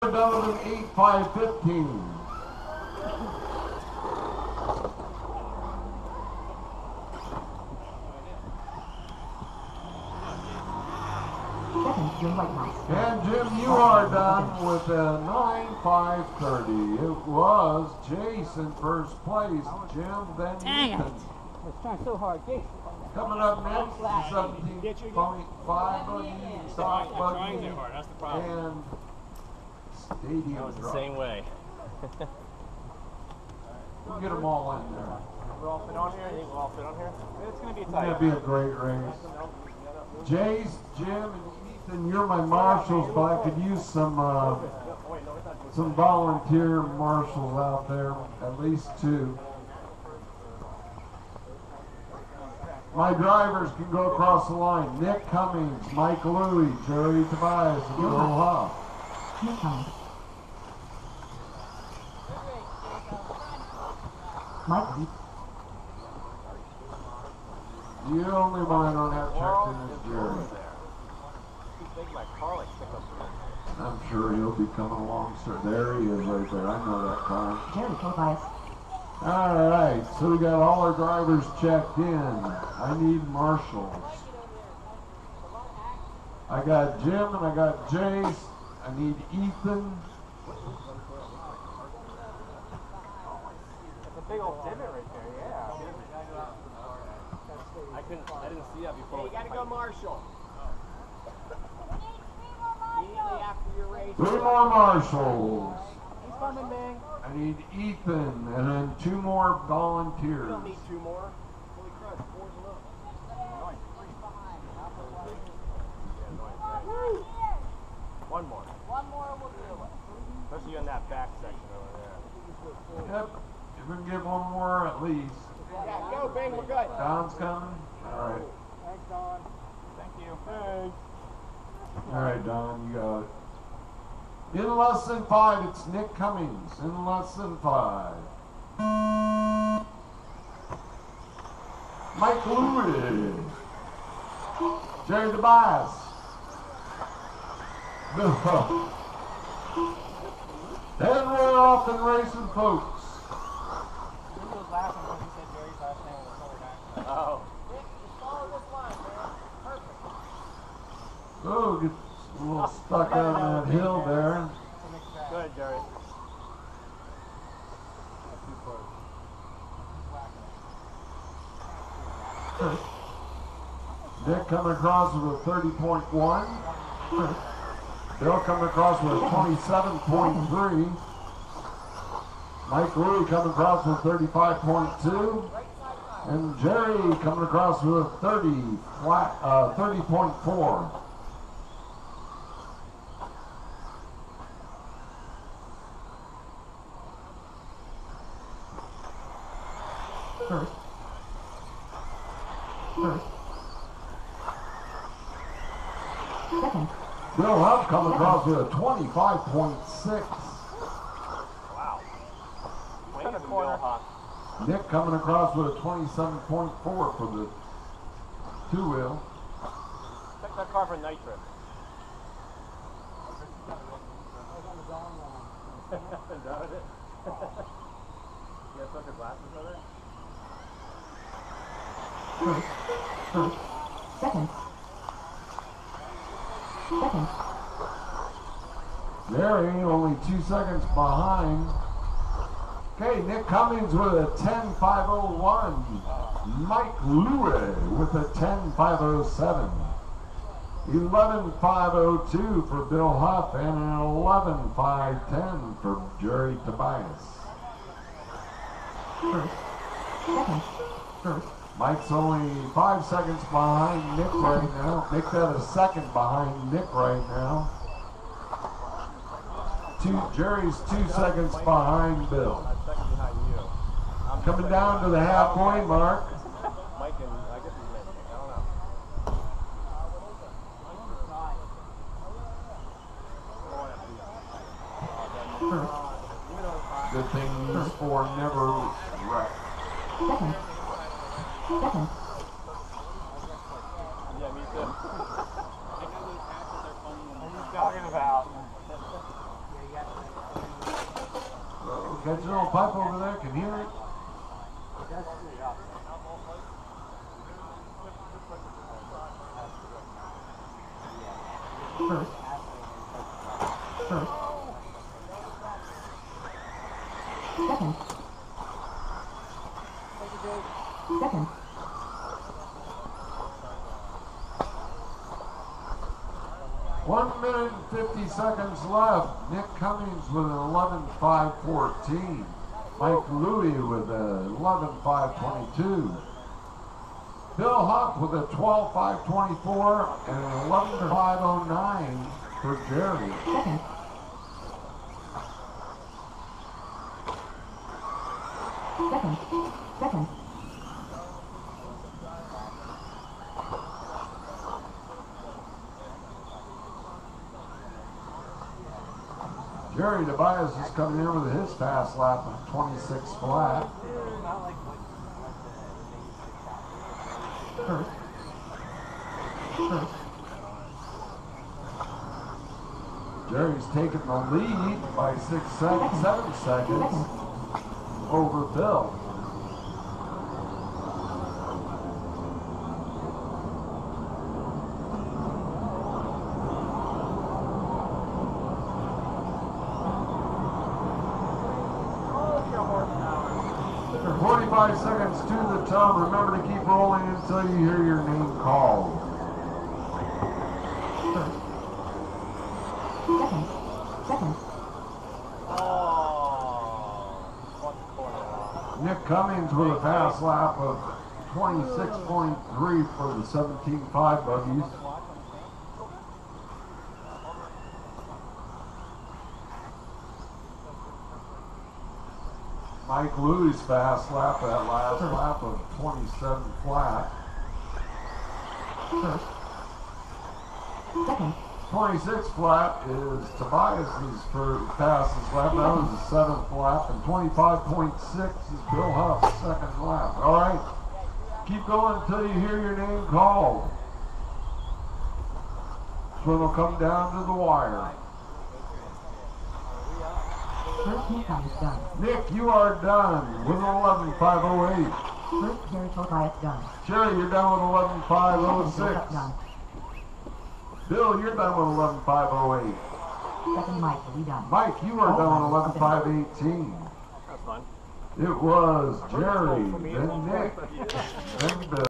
Donovan 8-5-15. And Jim, you are done with a 9-5-30. It was Jason first place. Jim, then Ethan. I was trying so hard. Coming up next is 17.5 Buggy, Stock Buggy, and Stadium That was the Drop. same way. We'll get them all in there. We'll all fit on here? You think we'll all fit on here? It's going to be It's tight. going to be a great race. Jace, Jim, and Ethan, you're my marshals, but I could use some volunteer marshals out there, at least 2. My drivers can go across the line. Nick Cummings, Mike Louie, Jerry Tobias, and Bill Huff. Mike. The only one I don't have checked in is Jerry. I'm sure he'll be coming along, sir. There he is right there. I know that car. Jerry Tobias. All right, so we got all our drivers checked in. I need marshals. I got Jim and I got Jace. I need Ethan. That's a big old divot right there, yeah. I didn't see that before. Hey, you gotta go Marshall. Immediately after your race. 3 more marshals. He's coming, Bing. I need Ethan and then 2 more volunteers. You don't need 2 more. Holy crud, 4's enough. One more. One more will do it. Especially on that back section over there. Yep, if we can get 1 more at least. Yeah, go, Bing, we're good. Don's coming? All right. Thanks, Don. Thank you. Thanks. All right, Don, you got it. In less than 5, it's Nick Cummings. In less than 5. Mike Louie. Jerry Tobias. Bill Huff. And we're off and racing, folks. He was laughing when he said Jerry's last name was another guy. Oh. Nick, just follow this line, man. Perfect. Oh, get a little stuck on that hill there. Go ahead, Jerry. Nick coming across with a 30.1. Bill coming across with a 27.3. Mike Louie coming across with 35.2. And Jerry coming across with a 30.4. First. Second. Bill Huff coming across with a 25.6. Wow. Wait in the corner. Nick coming across with a 27.4 for the 2-wheel. Check that car for nitrous. Is that what it is? You guys put your glasses on it? First. Second. Second. Jerry only 2 seconds behind. Okay, Nick Cummings with a 10.501. Mike Louie with a 10.507. 11.502 for Bill Huff and an 11.510 for Jerry Tobias. First. Second. First. Mike's only 5 seconds behind Nick right now. Nick's at a second behind Nick right now. Jerry's 2 seconds behind Bill. Coming down to the halfway mark. Mike and I guess he's missing. I don't know. Good thing these 4 never wreck. Second. Second. Yeah, me too. I know those hatches are funny when he's talking about. catching a little pipe over there. Can hear it. First. First. Second. Second. One minute and 50 seconds left. Nick Cummings with an 11.5.14. Mike Louie with a 11.5.22. Bill Huff with a 12.5.24 and an 11.5.09 for Jerry. Second. Second. Second. Jerry Tobias is coming in with his fast lap of 26 flat. First. First. Jerry's taking the lead by 7 seconds over Bill. For 45 seconds to the tub. Remember to keep rolling until you hear your name called. First. Second. Second. Nick Cummings with a fast lap of 26.3 for the 17.5 buggies. Mike Louie's fast lap, that last lap of 27 flat. First. Second. 26 flat is Tobias's for fastest lap. That was the 7th lap, and 25.6 is Bill Huff's 2nd lap. All right, keep going until you hear your name called. This one will come down to the wire. First Nick Cummings done. Nick, you are done with 11.508. First Jerry Tobias done. Jerry, you're done with Second Bill 11.506. Huff done. Bill, you're done with 11.508. Second Mike will be done. Mike, you are done with 11.518. That's fun. It was Jerry, then Nick, then Bill.